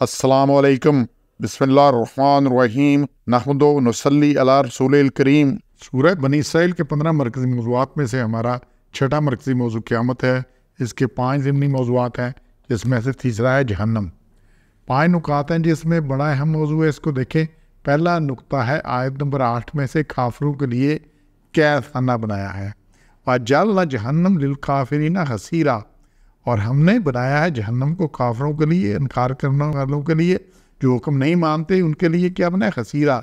السلام علیکم، بسم اللہ الرحمن الرحیم، نحمدو و نصلی علی رسول الکریم۔ سورہ بنی اسرائیل کے 15 مرکزی موضوعات میں سے ہمارا 6واں مرکزی موضوع قیامت ہے۔ اس کے 5 ضمنی موضوعات ہیں، جس میں سے تیسرا ہے جہنم۔ 5 نکات ہیں جس میں بڑا اہم موضوع ہے، اس کو دیکھیں۔ پہلا نقطہ ہے آیت نمبر 8 میں سے کافروں کے لیے قید خانہ بنایا ہے۔ وَجَعَلْنَا جَهَنَّمَ لِلْكَافِرِينَ حَصِيرًا، اور ہم نے بنایا ہے جہنم کو کافروں کے لیے، انکار کرنے والوں کے لیے، جو حکم نہیں مانتے ان کے لیے کیا بنا ہے؟ حصیرہ۔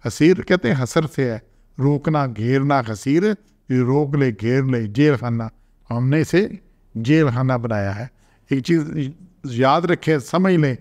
حصیر کہتے ہیں حسر سے ہے، روکنا، گھیرنا۔ حصیر یہ روک لے، گھیر لے، جیل خانہ۔ ہم نے اسے جیل خانہ بنایا ہے۔ ایک چیز یاد رکھیں، سمجھ لیں،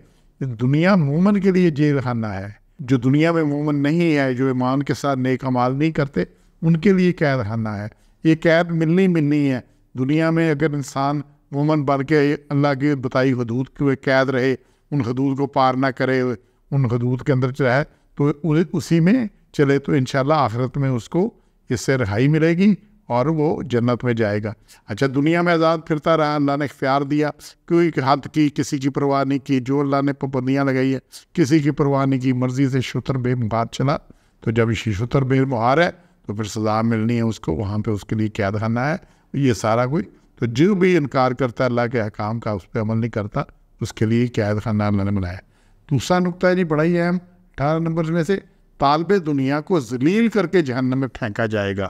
دنیا مومن کے لیے جیل خانہ ہے۔ جو دنیا میں مومن نہیں ہے، جو ایمان کے ساتھ نیک اعمال نہیں کرتے، ان کے لیے قید خانہ ہے۔ یہ قید ملنی ہے۔ دنیا میں اگر انسان مومن بن کے اللہ کی بتائی حدود کے قید رہے، ان حدود کو پار نہ کرے، ان حدود کے اندر رہے، تو اسی میں چلے، تو انشاءاللہ آخرت میں اس کو اس سے رہائی ملے گی اور وہ جنت میں جائے گا۔ اچھا، دنیا میں آزاد پھرتا رہا، اللہ نے اختیار دیا، کوئی حد کی، کسی کی پرواہ نہیں کی، جو اللہ نے پابندیاں لگائی ہے کسی کی پرواہ نہیں کی، مرضی سے شتر بے مہار چلا، تو جب شتر بے مہار ہے تو پھر سزا ملنی ہے اس کو، وہاں پہ اس کے لیے قید خانہ ہے۔ یہ سارا کوئی تو جو بھی انکار کرتا ہے اللہ کے احکام کا، اس پہ عمل نہیں کرتا، اس کے لیے قید خانہ اللہ نے بنایا۔ دوسرا نقطہ ہے جی بڑا ہی اہم، 18 نمبر میں سے طالب دنیا کو ذلیل کر کے جہنم میں پھینکا جائے گا۔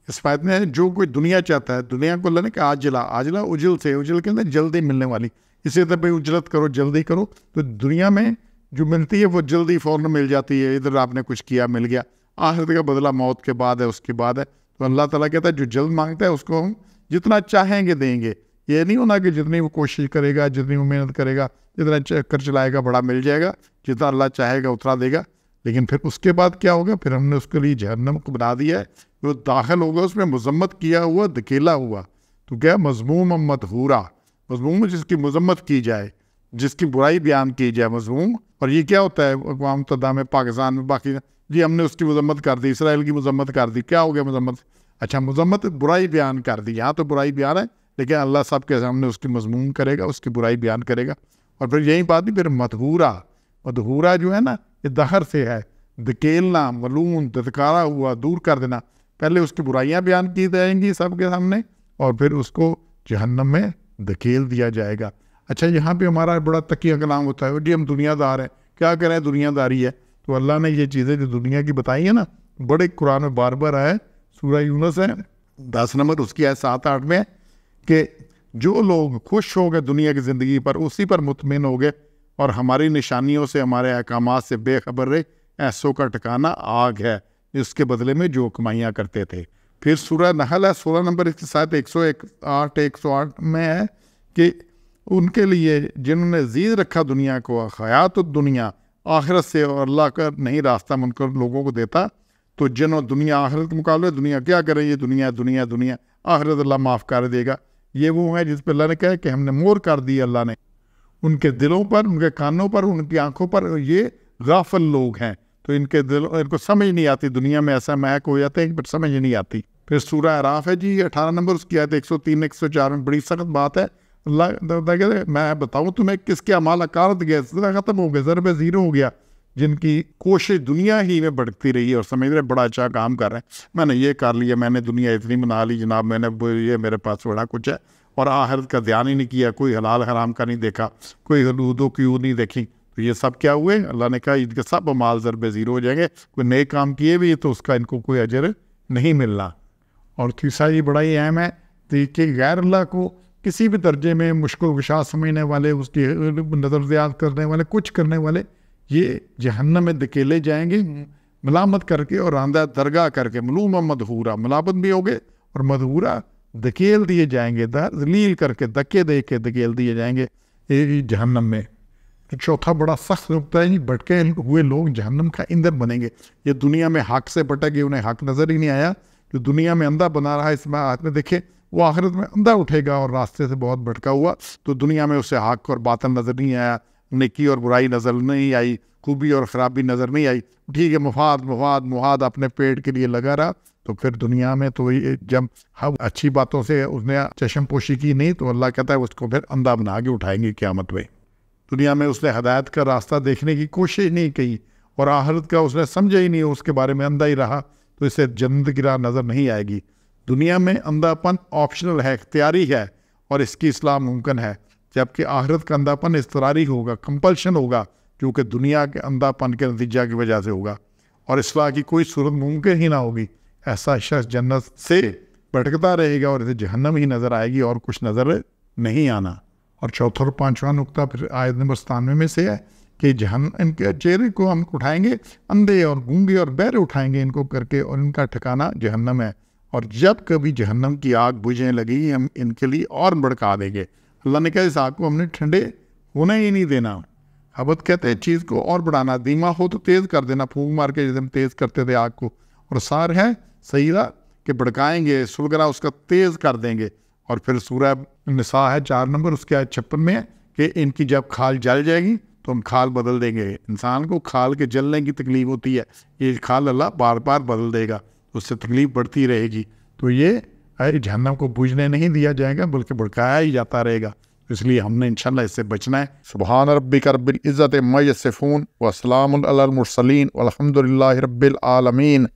اس بات میں جو کوئی دنیا چاہتا ہے، دنیا کو اللہ نے کہا عاجلہ اجل سے، اجل کے اندر جلدی ملنے والی، اسی طرح پہ اجلت کرو، جلدی کرو، تو دنیا میں جو ملتی ہے وہ جلدی فوراً مل جاتی ہے۔ ادھر آپ نے کچھ کیا، مل گیا۔ آخرت کا بدلہ موت کے بعد ہے، اس کے بعد ہے۔ تو اللہ تعالیٰ کہتا ہے جو جلد مانگتا ہے اس کو ہم جتنا چاہیں گے دیں گے۔ یہ نہیں ہونا کہ جتنی وہ کوشش کرے گا، جتنی وہ محنت کرے گا، جتنا چکر چلائے گا بڑا مل جائے گا، جتنا اللہ چاہے گا اتنا دے گا۔ لیکن پھر اس کے بعد کیا ہوگا؟ پھر ہم نے اس کے لیے جہنم کو بنا دیا ہے، وہ داخل ہوگا اس میں مذمت کیا ہوا، دھکیلا ہوا۔ تو کیا مذموم مدحورا، مذموم جس کی مذمت کی جائے، جس کی برائی بیان کی جائے، مذموم۔ اور یہ کیا ہوتا ہے اقوام متحدہ میں، پاکستان میں، باقی جی ہم نے اس کی مذمت کر دی، اسرائیل کی مذمت کر دی، کیا ہو گیا مذمت؟ اچھا، مذمت برائی بیان کر دی، یہاں تو برائی بیان ہے، لیکن اللہ سب کے سامنے اس کی مضمون کرے گا، اس کی برائی بیان کرے گا۔ اور پھر یہی بات نہیں، پھر مدحورا جو ہے نا، یہ دہر سے ہے، دھکیلنا، ملون، دھتکارا ہوا، دور کر دینا۔ پہلے اس کی برائیاں بیان کی جائیں گی سب کے سامنے، اور پھر اس کو جہنم میں دھکیل دیا جائے گا۔ اچھا، یہاں پہ ہمارا بڑا تقیہ کلام ہوتا ہے، جی ہم دنیا دار ہیں، کیا کریں، دنیا داری ہے۔ تو اللہ نے یہ چیزیں جو دنیا کی بتائی ہیں نا، بڑے قرآن میں بار بار آئے۔ سورہ یونس ہے 10 نمبر، اس کی آیت 7-8 میں، کہ جو لوگ خوش ہو گئے دنیا کی زندگی پر، اسی پر مطمئن ہو گئے، اور ہماری نشانیوں سے، ہمارے احکامات سے بے خبر رہے، ایسوں کا ٹھکانہ آگ ہے، اس کے بدلے میں جو کمائیاں کرتے تھے۔ پھر سورہ نحل ہے 16 نمبر، اس کے ساتھ 108 میں ہے کہ ان کے لیے جنہوں نے عزیز رکھا دنیا کو، حیات الدنیا، آخرت سے، اور اللہ کا نہیں راستہ منکر لوگوں کو دیتا، تو جنہوں دنیا آخرت کے مقابلے دنیا کیا کریں، یہ دنیا، آخرت اللہ معاف کر دے گا۔ یہ وہ ہے جس پہ اللہ نے کہا کہ ہم نے مور کر دی، اللہ نے ان کے دلوں پر، ان کے کانوں پر، ان کی آنکھوں پر۔ یہ غافل لوگ ہیں، تو ان کے دلوں، ان کو سمجھ نہیں آتی، دنیا میں ایسا محک ہو جاتا ہے کہ سمجھ نہیں آتی۔ پھر سورہ اعراف ہے جی 18 نمبر، اس کی آیت 103-104 میں بڑی سخت بات ہے۔ اللہ کہتے ہیں میں بتاؤں تمہیں کس کے اعمال اکارت گئے، ختم ہو گئے، ضرب زیرو ہو گیا، جن کی کوشش دنیا ہی میں بڑھتی رہی اور سمجھ رہے بڑا اچھا کام کر رہے ہیں، میں نے یہ کر لیا، میں نے دنیا اتنی بنا لی جناب، میں نے یہ میرے پاس بڑا کچھ ہے، اور آخرت کا دھیان ہی نہیں کیا، کوئی حلال حرام کا نہیں دیکھا، کوئی حدودوں کی نہیں دیکھی، تو یہ سب کیا ہوئے؟ اللہ نے کہا ان کے سب اعمال ضرب زیرو ہو جائیں گے۔ کوئی نئے کام کیے بھی تو اس کا ان کو کوئی اجر نہیں ملنا۔ اور تیسرا یہ بڑا ہی اہم ہے کہ غیر اللہ کو کسی بھی درجے میں مشکل کشا سمجھنے والے، اس کی نظریات کرنے والے، کچھ کرنے والے، یہ جہنم میں دھکیلے جائیں گے، ملامت کر کے اور راندہ درگاہ کر کے، ملوم مدحورا، ملامت بھی ہوگے، اور مدحورا دھکیل دیے جائیں گے، ذلیل کر کے، دھکے دے کے دھکیل دیے جائیں گے جہنم میں۔ چوتھا بڑا سخت نقطہ ہے، بھٹکے ہوئے لوگ جہنم کا ایندھن بنیں گے۔ یہ دنیا میں حق سے بھٹک گئے، انہیں حق نظر ہی نہیں آیا، جو دنیا میں اندھا بنا رہا ہے، اس میں ہاتھ میں دیکھے، وہ آخرت میں اندھا اٹھے گا اور راستے سے بہت بھٹکا ہوا، تو دنیا میں اسے حق اور باطل نظر نہیں آیا، نیکی اور برائی نظر نہیں آئی، خوبی اور خرابی نظر نہیں آئی، ٹھیک ہے، مفاد اپنے پیٹ کے لیے لگا رہا۔ تو پھر دنیا میں تو جب ہم اچھی باتوں سے اس نے چشم پوشی کی نہیں، تو اللہ کہتا ہے اس کو پھر اندھا بنا کے اٹھائیں گے قیامت میں۔ دنیا میں اس نے ہدایت کا راستہ دیکھنے کی کوشش نہیں کی اور آخرت کا اس نے سمجھا ہی نہیں، اس کے بارے میں اندھا ہی رہا، تو اسے جنت کی راہ نظر نہیں آئے گی۔ دنیا میں اندھا پن آپشنل ہے، اختیاری ہے، اور اس کی اصلاح ممکن ہے، جبکہ آخرت کا اندھا پن اضطراری ہوگا، کمپلشن ہوگا، کیونکہ دنیا کے اندھا پن کے نتیجہ کی وجہ سے ہوگا، اور اصلاح کی کوئی صورت ممکن ہی نہ ہوگی۔ ایسا شخص جنت سے بھٹکتا رہے گا اور اسے جہنم ہی نظر آئے گی اور کچھ نظر نہیں آنا۔ اور چوتھا اور پانچواں نقطہ پھر آیت نمبر 97 میں سے ہے کہ ان کے چہرے کو ہم اٹھائیں گے، اندھے اور گونگے اور بہرے اٹھائیں گے ان کو کر کے، اور ان کا ٹھکانہ جہنم ہے، اور جب کبھی جہنم کی آگ بجھنے لگی ہم ان کے لیے اور بھڑکا دیں گے۔ اللہ نے کہا اس آگ کو ہم نے ٹھنڈے ہونا ہی نہیں دینا۔ حبت کہتے ہیں چیز کو اور بڑھانا، دھیما ہو تو تیز کر دینا، پھونک مار کے جیسے ہم تیز کرتے تھے آگ کو، اور سار ہے سیدہ کہ بھڑکائیں گے، سلگنا اس کا تیز کر دیں گے۔ اور پھر سورہ نساء ہے 4 نمبر، اس کے آیت 56 میں ہے کہ ان کی جب کھال جل جائے گی تو ہم کھال بدل دیں گے۔ انسان کو کھال کے جلنے کی تکلیف ہوتی ہے، یہ کھال اللہ بار بار بدل دے گا، اس سے تکلیف بڑھتی رہے گی، تو یہ جہنم کو بوجھنے نہیں دیا جائے گا بلکہ بھڑکایا ہی جاتا رہے گا، اس لیے ہم نے انشاءاللہ اس سے بچنا ہے۔ سبحان ربک رب العزت عما یصفون وسلام علی المرسلین والحمد للہ رب العالمین۔